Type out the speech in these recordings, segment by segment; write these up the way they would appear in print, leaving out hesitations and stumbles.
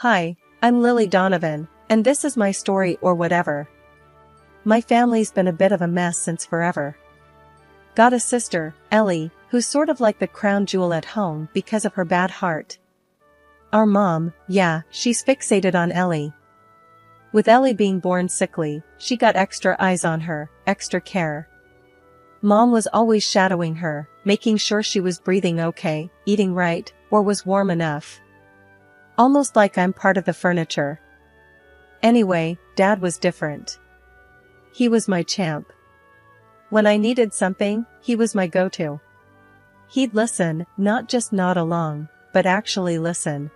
Hi, I'm Lily Donovan, and this is my story or whatever. My family's been a bit of a mess since forever. Got a sister, Ellie, who's sort of like the crown jewel at home because of her bad heart. Our mom, yeah, she's fixated on Ellie. With Ellie being born sickly, she got extra eyes on her, extra care. Mom was always shadowing her, making sure she was breathing okay, eating right, or was warm enough. Almost like I'm part of the furniture. Anyway, Dad was different. He was my champ. When I needed something, he was my go-to. He'd listen, not just nod along, but actually listen.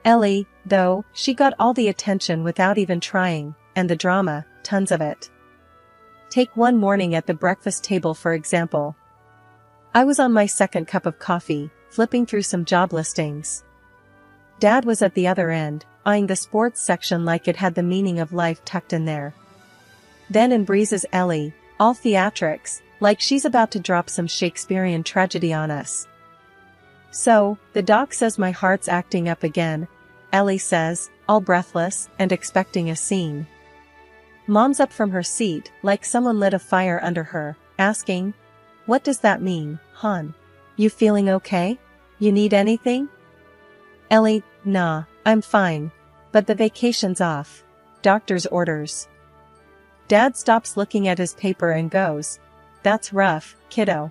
Ellie, though, she got all the attention without even trying, and the drama, tons of it. Take one morning at the breakfast table for example. I was on my second cup of coffee, flipping through some job listings. Dad was at the other end, eyeing the sports section like it had the meaning of life tucked in there. Then in breezes Ellie, all theatrics, like she's about to drop some Shakespearean tragedy on us. So, the doc says my heart's acting up again, Ellie says, all breathless and expecting a scene. Mom's up from her seat, like someone lit a fire under her, asking, "What does that mean, hon? You feeling okay? You need anything?" Ellie, "Nah, I'm fine. But the vacation's off. Doctor's orders." Dad stops looking at his paper and goes, "That's rough, kiddo."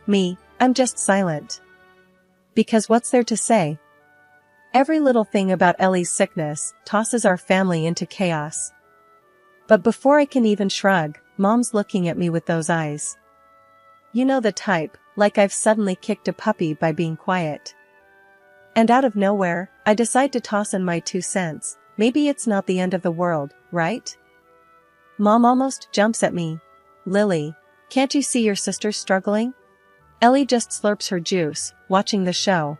Me, I'm just silent. Because what's there to say? Every little thing about Ellie's sickness tosses our family into chaos. But before I can even shrug, Mom's looking at me with those eyes. You know the type, like I've suddenly kicked a puppy by being quiet. And out of nowhere, I decide to toss in my 2 cents, maybe it's not the end of the world, right? Mom almost jumps at me. "Lily, can't you see your sister's struggling?" Ellie just slurps her juice, watching the show.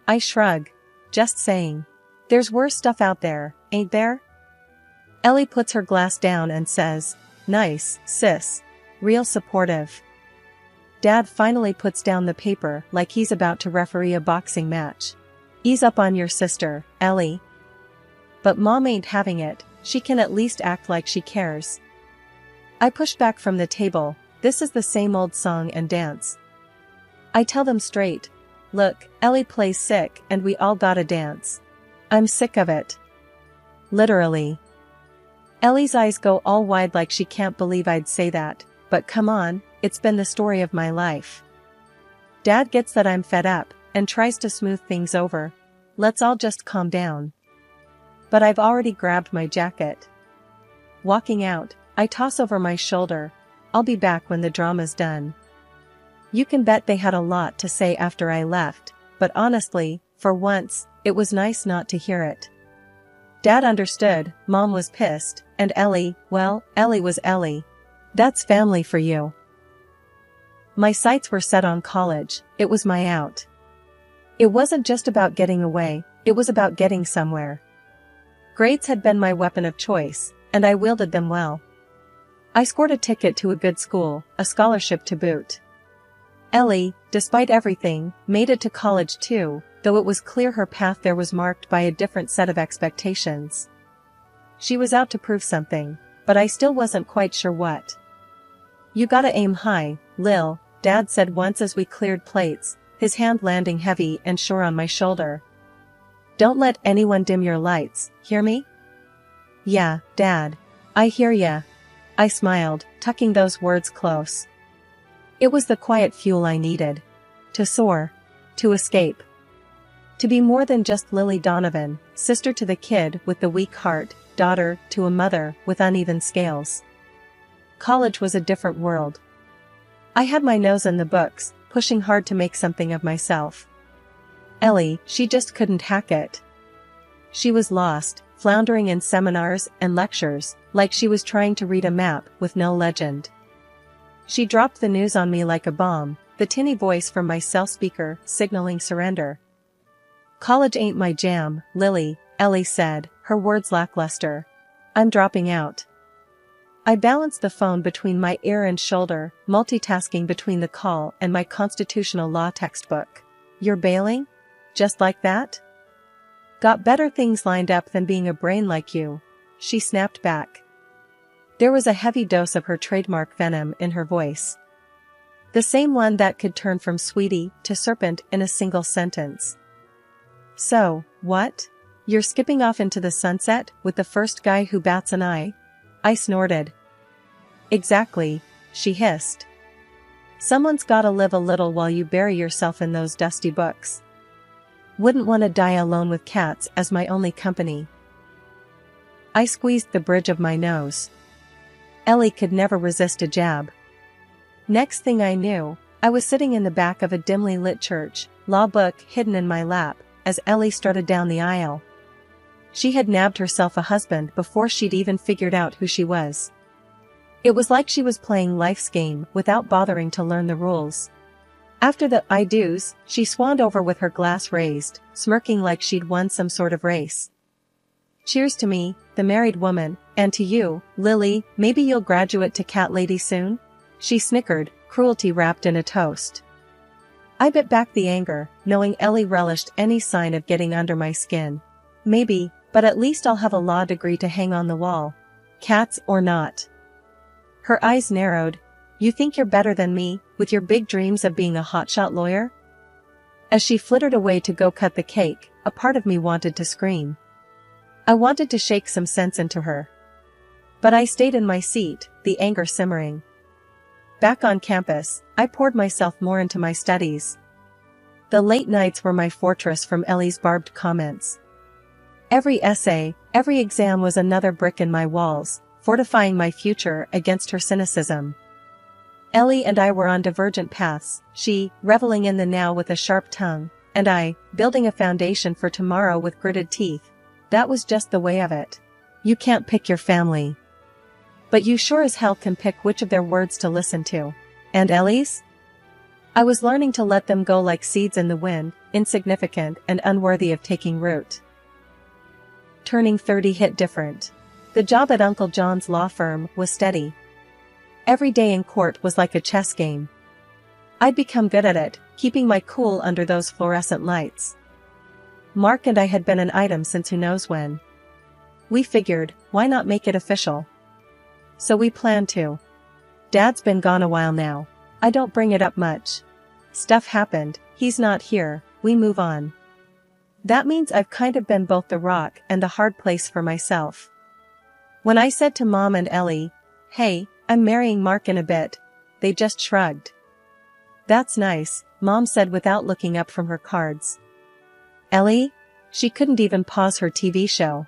I shrug. Just saying. There's worse stuff out there, ain't there? Ellie puts her glass down and says, "Nice, sis. Real supportive." Dad finally puts down the paper like he's about to referee a boxing match. "Ease up on your sister, Ellie." But Mom ain't having it, she can at least act like she cares. I push back from the table, this is the same old song and dance. I tell them straight, "Look, Ellie plays sick and we all gotta dance. I'm sick of it." Literally. Ellie's eyes go all wide like she can't believe I'd say that, but come on, it's been the story of my life. Dad gets that I'm fed up, and tries to smooth things over. Let's all just calm down. But I've already grabbed my jacket. Walking out, I toss over my shoulder, "I'll be back when the drama's done." You can bet they had a lot to say after I left, but honestly, for once, it was nice not to hear it. Dad understood, Mom was pissed, and Ellie, well, Ellie was Ellie. That's family for you. My sights were set on college, it was my out. It wasn't just about getting away, it was about getting somewhere. Grades had been my weapon of choice, and I wielded them well. I scored a ticket to a good school, a scholarship to boot. Ellie, despite everything, made it to college too, though it was clear her path there was marked by a different set of expectations. She was out to prove something, but I still wasn't quite sure what. "You gotta aim high, Lil," Dad said once as we cleared plates, his hand landing heavy and sure on my shoulder. "Don't let anyone dim your lights, hear me?" "Yeah, Dad. I hear ya." I smiled, tucking those words close. It was the quiet fuel I needed. To soar. To escape. To be more than just Lily Donovan, sister to the kid with the weak heart, daughter to a mother with uneven scales. College was a different world. I had my nose in the books, pushing hard to make something of myself. Ellie, she just couldn't hack it. She was lost, floundering in seminars and lectures, like she was trying to read a map with no legend. She dropped the news on me like a bomb, the tinny voice from my cell speaker signaling surrender. "College ain't my jam, Lily," Ellie said, her words lackluster. "I'm dropping out." I balanced the phone between my ear and shoulder, multitasking between the call and my constitutional law textbook. "You're bailing? Just like that?" Got better things lined up than being a brain like you, she snapped back. There was a heavy dose of her trademark venom in her voice. The same one that could turn from sweetie to serpent in a single sentence. So, what? You're skipping off into the sunset with the first guy who bats an eye? I snorted. Exactly, she hissed. Someone's gotta live a little while you bury yourself in those dusty books. Wouldn't want to die alone with cats as my only company. I squeezed the bridge of my nose. Ellie could never resist a jab. Next thing I knew, I was sitting in the back of a dimly lit church, law book hidden in my lap, as Ellie strutted down the aisle. She had nabbed herself a husband before she'd even figured out who she was. It was like she was playing life's game without bothering to learn the rules. After the I do's, she swanned over with her glass raised, smirking like she'd won some sort of race. Cheers to me, the married woman, and to you, Lily, maybe you'll graduate to cat lady soon? She snickered, cruelty wrapped in a toast. I bit back the anger, knowing Ellie relished any sign of getting under my skin. Maybe, but at least I'll have a law degree to hang on the wall. Cats or not. Her eyes narrowed. You think you're better than me, with your big dreams of being a hotshot lawyer? As she flittered away to go cut the cake, a part of me wanted to scream. I wanted to shake some sense into her. But I stayed in my seat, the anger simmering. Back on campus, I poured myself more into my studies. The late nights were my fortress from Ellie's barbed comments. Every essay, every exam was another brick in my walls, fortifying my future against her cynicism. Ellie and I were on divergent paths, she, reveling in the now with a sharp tongue, and I, building a foundation for tomorrow with gritted teeth. That was just the way of it. You can't pick your family. But you sure as hell can pick which of their words to listen to. And Ellie's? I was learning to let them go like seeds in the wind, insignificant and unworthy of taking root. Turning 30 hit different. The job at Uncle John's law firm was steady. Every day in court was like a chess game. I'd become good at it, keeping my cool under those fluorescent lights. Mark and I had been an item since who knows when. We figured, why not make it official? So we planned to. Dad's been gone a while now. I don't bring it up much. Stuff happened, he's not here, we move on. That means I've kind of been both the rock and the hard place for myself. When I said to Mom and Ellie, hey, I'm marrying Mark in a bit, they just shrugged. That's nice, Mom said without looking up from her cards. Ellie? She couldn't even pause her TV show.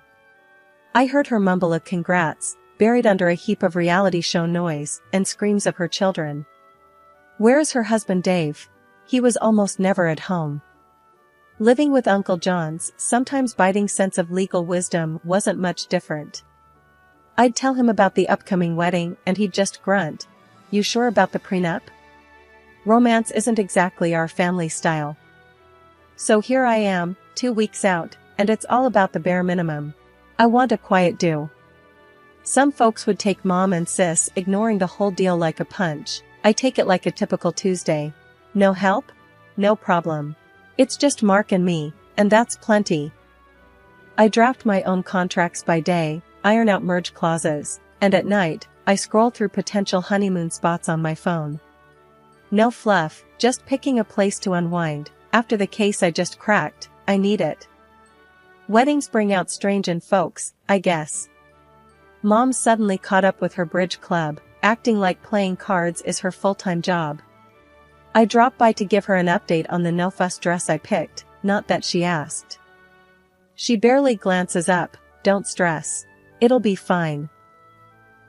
I heard her mumble a congrats, buried under a heap of reality show noise and screams of her children. Where is her husband Dave? He was almost never at home. Living with Uncle John's sometimes biting sense of legal wisdom wasn't much different. I'd tell him about the upcoming wedding and he'd just grunt. You sure about the prenup? Romance isn't exactly our family style. So here I am, 2 weeks out, and it's all about the bare minimum. I want a quiet do. Some folks would take Mom and Sis ignoring the whole deal like a punch. I take it like a typical Tuesday. No help? No problem. It's just Mark and me, and that's plenty. I draft my own contracts by day, iron out merge clauses, and at night, I scroll through potential honeymoon spots on my phone. No fluff, just picking a place to unwind. After the case I just cracked, I need it. Weddings bring out strange in folks, I guess. Mom suddenly caught up with her bridge club, acting like playing cards is her full-time job. I dropped by to give her an update on the no-fuss dress I picked, not that she asked. She barely glances up, don't stress. It'll be fine.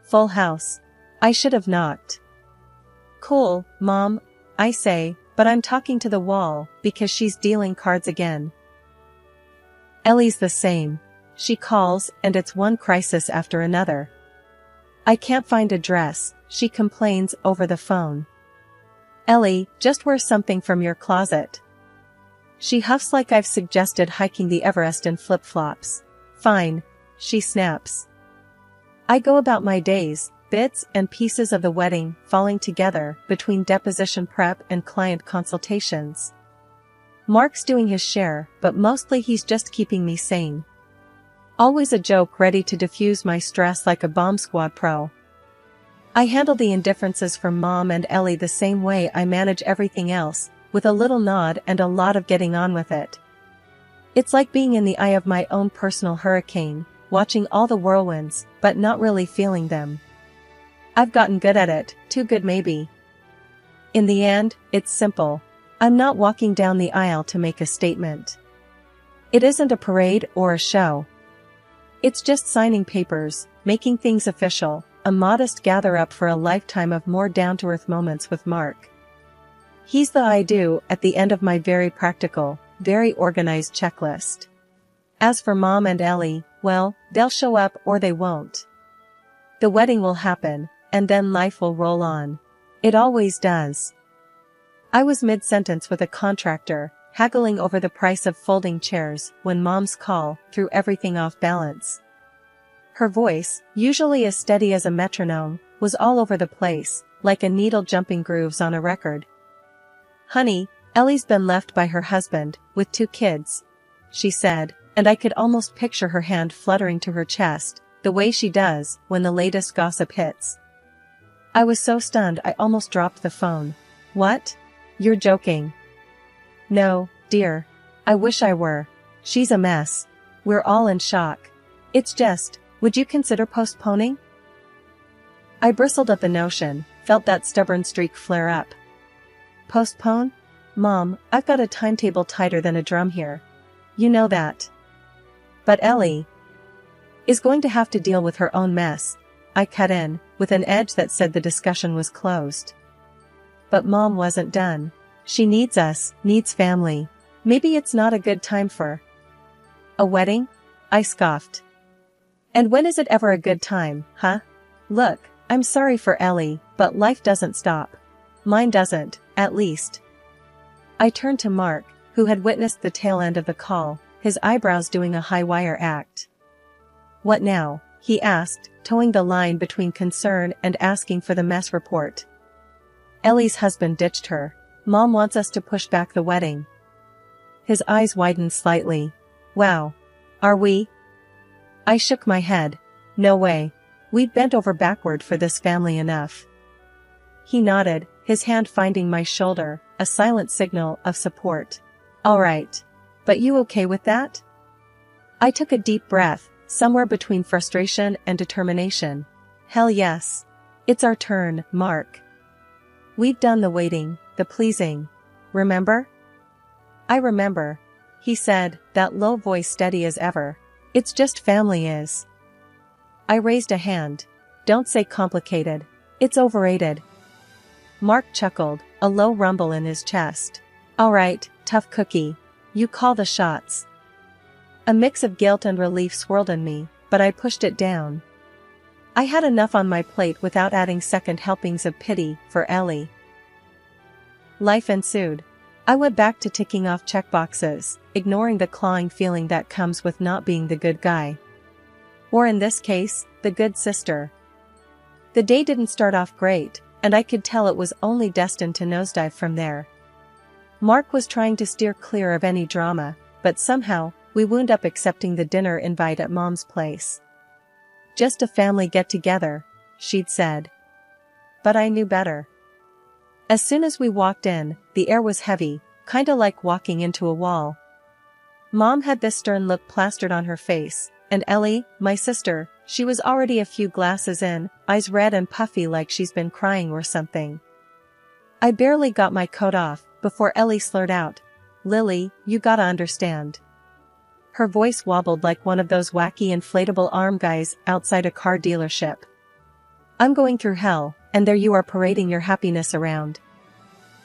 Full house. I should have knocked. Cool, Mom, I say, but I'm talking to the wall, because she's dealing cards again. Ellie's the same. She calls, and it's one crisis after another. I can't find a dress, she complains over the phone. Ellie, just wear something from your closet. She huffs like I've suggested hiking the Everest in flip-flops. Fine, she snaps. I go about my days, bits and pieces of the wedding falling together between deposition prep and client consultations. Mark's doing his share, but mostly he's just keeping me sane. Always a joke ready to diffuse my stress like a bomb squad pro. I handle the indifferences from Mom and Ellie the same way I manage everything else, with a little nod and a lot of getting on with it. It's like being in the eye of my own personal hurricane, watching all the whirlwinds, but not really feeling them. I've gotten good at it, too good maybe. In the end, it's simple. I'm not walking down the aisle to make a statement. It isn't a parade or a show. It's just signing papers, making things official, a modest gather-up for a lifetime of more down-to-earth moments with Mark. He's the I do at the end of my very practical, very organized checklist. As for Mom and Ellie, well, they'll show up or they won't. The wedding will happen, and then life will roll on. It always does. I was mid-sentence with a contractor, haggling over the price of folding chairs, when Mom's call threw everything off balance. Her voice, usually as steady as a metronome, was all over the place, like a needle jumping grooves on a record. "Honey, Ellie's been left by her husband, with 2 kids," she said, and I could almost picture her hand fluttering to her chest, the way she does when the latest gossip hits. I was so stunned I almost dropped the phone. "What? You're joking." "No, dear. I wish I were. She's a mess. We're all in shock. It's just, would you consider postponing?" I bristled at the notion, felt that stubborn streak flare up. "Postpone? Mom, I've got a timetable tighter than a drum here. You know that." "But Ellie is going to have to deal with her own mess," I cut in, with an edge that said the discussion was closed. But Mom wasn't done. "She needs us, needs family. Maybe it's not a good time for a wedding?" I scoffed. "And when is it ever a good time, huh? Look, I'm sorry for Ellie, but life doesn't stop. Mine doesn't, at least." I turned to Mark, who had witnessed the tail end of the call, his eyebrows doing a high-wire act. "What now?" he asked, towing the line between concern and asking for the mess report. "Ellie's husband ditched her. Mom wants us to push back the wedding." His eyes widened slightly. "Wow. Are we?" I shook my head. "No way. We'd bent over backward for this family enough." He nodded, his hand finding my shoulder, a silent signal of support. "All right. But you okay with that?" I took a deep breath, somewhere between frustration and determination. "Hell yes. It's our turn, Mark. We've done the waiting, the pleasing. Remember?" "I remember," he said, that low voice steady as ever. "It's just family is." I raised a hand. "Don't say complicated. It's overrated." Mark chuckled, a low rumble in his chest. "All right, tough cookie. You call the shots." A mix of guilt and relief swirled in me, but I pushed it down. I had enough on my plate without adding second helpings of pity for Ellie. Life ensued. I went back to ticking off checkboxes, ignoring the clawing feeling that comes with not being the good guy. Or in this case, the good sister. The day didn't start off great, and I could tell it was only destined to nosedive from there. Mark was trying to steer clear of any drama, but somehow, we wound up accepting the dinner invite at Mom's place. "Just a family get-together," she'd said. But I knew better. As soon as we walked in, the air was heavy, kinda like walking into a wall. Mom had this stern look plastered on her face, and Ellie, my sister, she was already a few glasses in, eyes red and puffy like she's been crying or something. I barely got my coat off, before Ellie slurred out, "Lily, you gotta understand." Her voice wobbled like one of those wacky inflatable arm guys outside a car dealership. "I'm going through hell, and there you are parading your happiness around."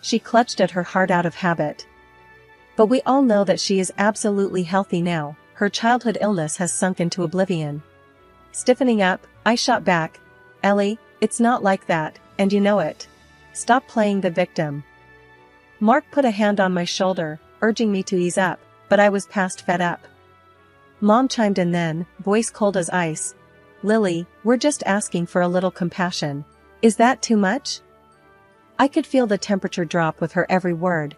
She clutched at her heart out of habit. "But we all know that she is absolutely healthy now, her childhood illness has sunk into oblivion." Stiffening up, I shot back, "Ellie, it's not like that, and you know it. Stop playing the victim." Mark put a hand on my shoulder, urging me to ease up, but I was past fed up. Mom chimed in then, voice cold as ice. "Lily, we're just asking for a little compassion. Is that too much?" I could feel the temperature drop with her every word.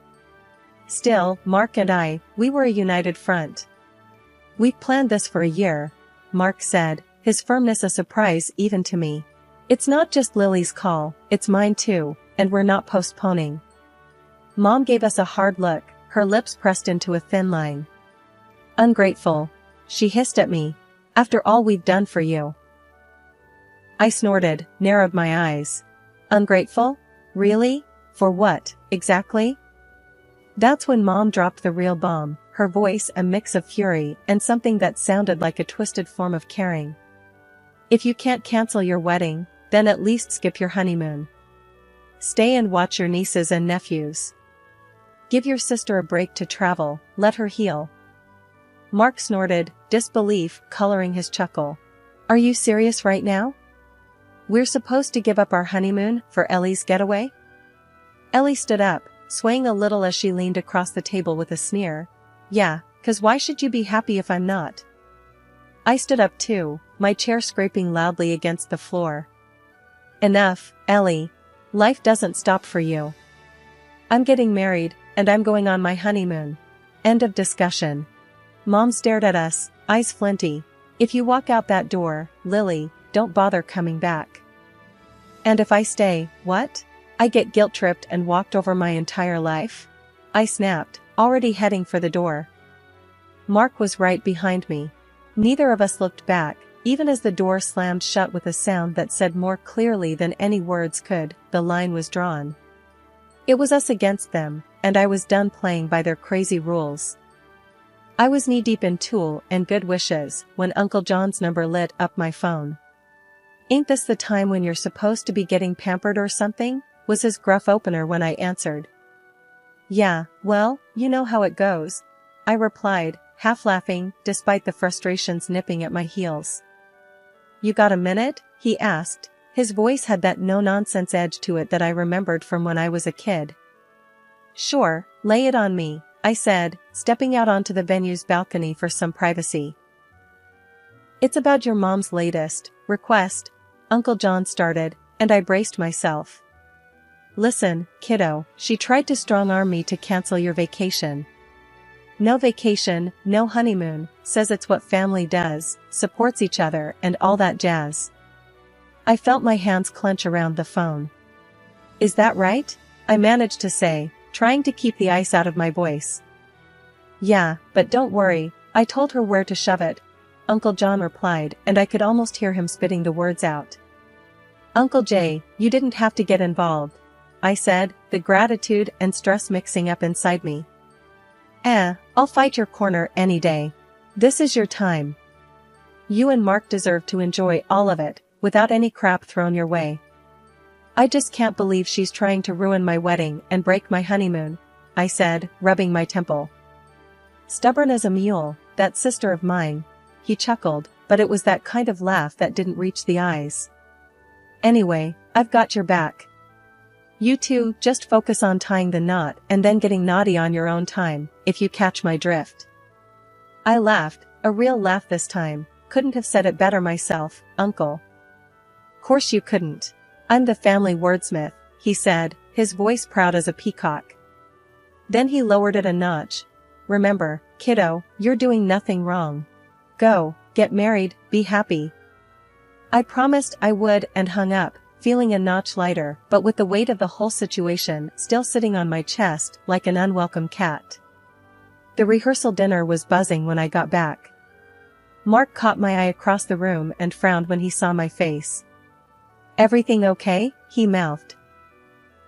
Still, Mark and we were a united front. "We've planned this for a year," Mark said, his firmness a surprise even to me. "It's not just Lily's call, it's mine too, and we're not postponing." Mom gave us a hard look, her lips pressed into a thin line. "Ungrateful," she hissed at me. "After all we've done for you." I snorted, narrowed my eyes. "Ungrateful? Really? For what, exactly?" That's when Mom dropped the real bomb, her voice a mix of fury and something that sounded like a twisted form of caring. "If you can't cancel your wedding, then at least skip your honeymoon. Stay and watch your nieces and nephews. Give your sister a break to travel, let her heal." Mark snorted, disbelief coloring his chuckle. "Are you serious right now? We're supposed to give up our honeymoon for Ellie's getaway?" Ellie stood up, swaying a little as she leaned across the table with a sneer. "Yeah, 'cause why should you be happy if I'm not?" I stood up too, my chair scraping loudly against the floor. "Enough, Ellie. Life doesn't stop for you. I'm getting married, and I'm going on my honeymoon. End of discussion." Mom stared at us, eyes flinty. "If you walk out that door, Lily, don't bother coming back." "And if I stay, what? I get guilt-tripped and walked over my entire life?" I snapped, already heading for the door. Mark was right behind me. Neither of us looked back, even as the door slammed shut with a sound that said more clearly than any words could, the line was drawn. It was us against them, and I was done playing by their crazy rules. I was knee-deep in Tool and Good Wishes when Uncle John's number lit up my phone. "Ain't this the time when you're supposed to be getting pampered or something?" was his gruff opener when I answered. "Yeah, well, you know how it goes," I replied, half laughing, despite the frustrations nipping at my heels. "You got a minute?" he asked. His voice had that no-nonsense edge to it that I remembered from when I was a kid. "Sure, lay it on me," I said, stepping out onto the venue's balcony for some privacy. "It's about your mom's latest request," Uncle John started, and I braced myself. "Listen, kiddo, she tried to strong-arm me to cancel your vacation. No vacation, no honeymoon, says it's what family does, supports each other and all that jazz." I felt my hands clench around the phone. "Is that right?" I managed to say, trying to keep the ice out of my voice. "Yeah, but don't worry, I told her where to shove it," Uncle John replied, and I could almost hear him spitting the words out. "Uncle Jay, you didn't have to get involved," I said, the gratitude and stress mixing up inside me. I'll fight your corner any day. This is your time. You and Mark deserve to enjoy all of it, without any crap thrown your way. I just can't believe she's trying to ruin my wedding and break my honeymoon," I said, rubbing my temple. "Stubborn as a mule, that sister of mine," he chuckled, but it was that kind of laugh that didn't reach the eyes. "Anyway, I've got your back. You two just focus on tying the knot and then getting naughty on your own time, if you catch my drift." I laughed, a real laugh this time. "Couldn't have said it better myself, Uncle." "Course you couldn't. I'm the family wordsmith," he said, his voice proud as a peacock. Then he lowered it a notch. "Remember, kiddo, you're doing nothing wrong. Go, get married, be happy." I promised I would and hung up, feeling a notch lighter, but with the weight of the whole situation still sitting on my chest like an unwelcome cat. The rehearsal dinner was buzzing when I got back. Mark caught my eye across the room and frowned when he saw my face. "Everything okay?" he mouthed.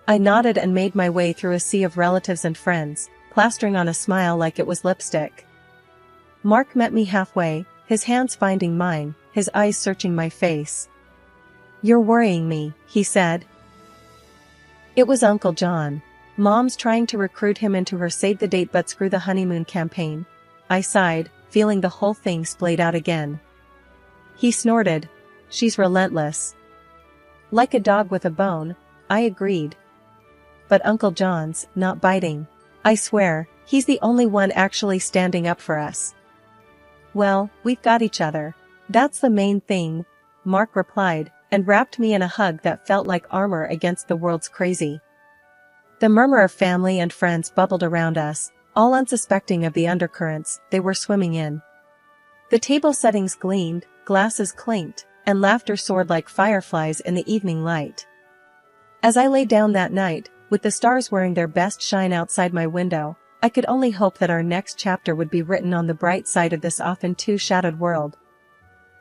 I nodded and made my way through a sea of relatives and friends, plastering on a smile like it was lipstick. Mark met me halfway, his hands finding mine, his eyes searching my face. "You're worrying me," he said. It was Uncle John. Mom's trying to recruit him into her save the date but screw the honeymoon campaign. I sighed, feeling the whole thing splayed out again. He snorted. "She's relentless." "Like a dog with a bone," I agreed. "But Uncle John's not biting. I swear, he's the only one actually standing up for us." "Well, we've got each other. That's the main thing," Mark replied, and wrapped me in a hug that felt like armor against the world's crazy. The murmur of family and friends bubbled around us, all unsuspecting of the undercurrents they were swimming in. The table settings gleamed, glasses clinked, and laughter soared like fireflies in the evening light. As I lay down that night, with the stars wearing their best shine outside my window, I could only hope that our next chapter would be written on the bright side of this often too shadowed world.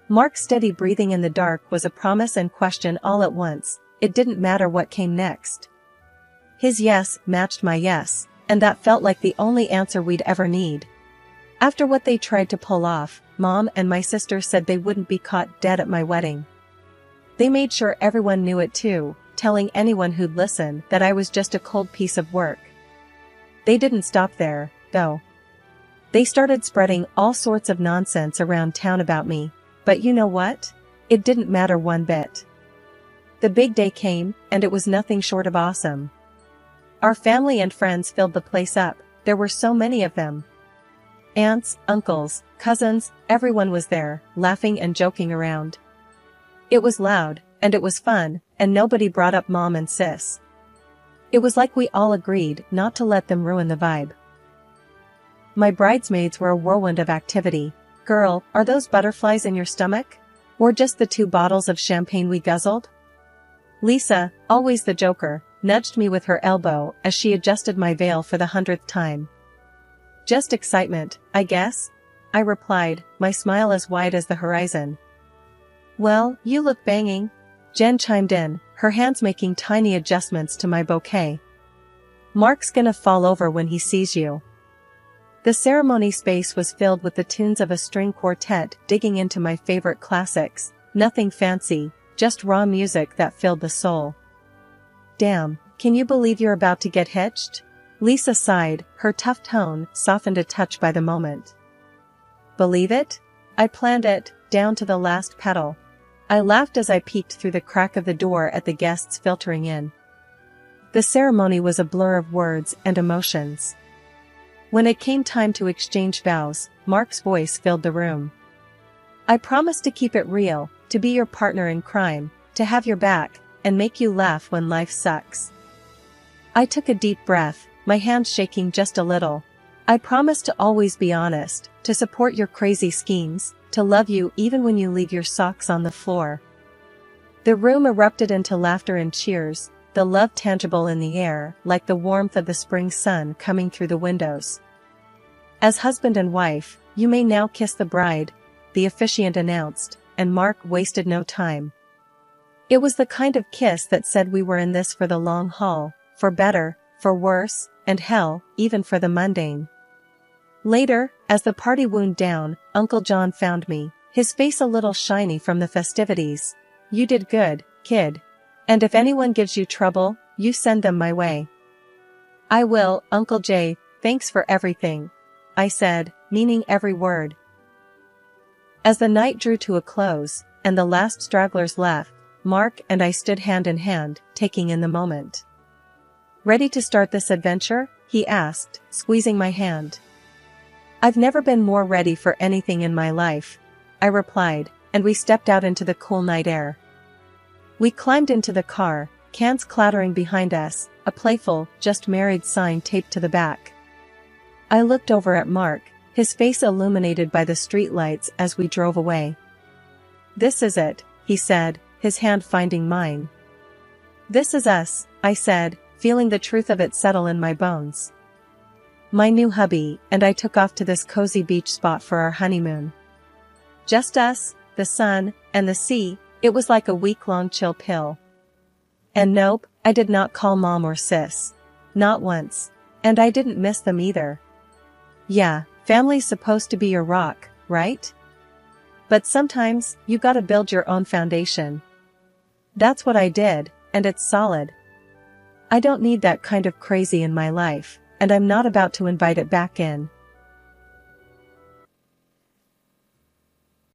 Mark's steady breathing in the dark was a promise and question all at once. It didn't matter what came next. His yes matched my yes, and that felt like the only answer we'd ever need. After what they tried to pull off, Mom and my sister said they wouldn't be caught dead at my wedding. They made sure everyone knew it too, telling anyone who'd listen that I was just a cold piece of work. They didn't stop there, though. They started spreading all sorts of nonsense around town about me, but you know what? It didn't matter one bit. The big day came, and it was nothing short of awesome. Our family and friends filled the place up. There were so many of them. Aunts, uncles, cousins, everyone was there, laughing and joking around. It was loud, and it was fun, and nobody brought up Mom and Sis. It was like we all agreed not to let them ruin the vibe. My bridesmaids were a whirlwind of activity. Girl, are those butterflies in your stomach? Or just the 2 bottles of champagne we guzzled? Lisa, always the joker, nudged me with her elbow as she adjusted my veil for the 100th time. Just excitement, I guess, I replied, my smile as wide as the horizon. Well, you look banging, Jen chimed in, her hands making tiny adjustments to my bouquet. Mark's gonna fall over when he sees you. The ceremony space was filled with the tunes of a string quartet digging into my favorite classics, nothing fancy, just raw music that filled the soul. Damn, can you believe you're about to get hitched? Lisa sighed, her tough tone softened a touch by the moment. Believe it? I planned it, down to the last petal. I laughed as I peeked through the crack of the door at the guests filtering in. The ceremony was a blur of words and emotions. When it came time to exchange vows, Mark's voice filled the room. I promised to keep it real, to be your partner in crime, to have your back, and make you laugh when life sucks. I took a deep breath, my hands shaking just a little. I promised to always be honest, to support your crazy schemes, to love you even when you leave your socks on the floor. The room erupted into laughter and cheers, the love tangible in the air, like the warmth of the spring sun coming through the windows. As husband and wife, you may now kiss the bride, the officiant announced, and Mark wasted no time. It was the kind of kiss that said we were in this for the long haul, for better, for worse, and hell, even for the mundane. Later, as the party wound down, Uncle John found me, his face a little shiny from the festivities. You did good, kid. And if anyone gives you trouble, you send them my way. I will, Uncle Jay, thanks for everything, I said, meaning every word. As the night drew to a close, and the last stragglers left, Mark and I stood hand in hand, taking in the moment. Ready to start this adventure? He asked, squeezing my hand. I've never been more ready for anything in my life, I replied, and we stepped out into the cool night air. We climbed into the car, cans clattering behind us, a playful, just married sign taped to the back. I looked over at Mark, his face illuminated by the streetlights as we drove away. This is it, he said, his hand finding mine. This is us, I said, feeling the truth of it settle in my bones. My new hubby and I took off to this cozy beach spot for our honeymoon. Just us, the sun, and the sea. It was like a week-long chill pill. And nope, I did not call Mom or Sis. Not once. And I didn't miss them either. Yeah, family's supposed to be your rock, right? But sometimes, you gotta build your own foundation. That's what I did, and it's solid. I don't need that kind of crazy in my life, and I'm not about to invite it back in.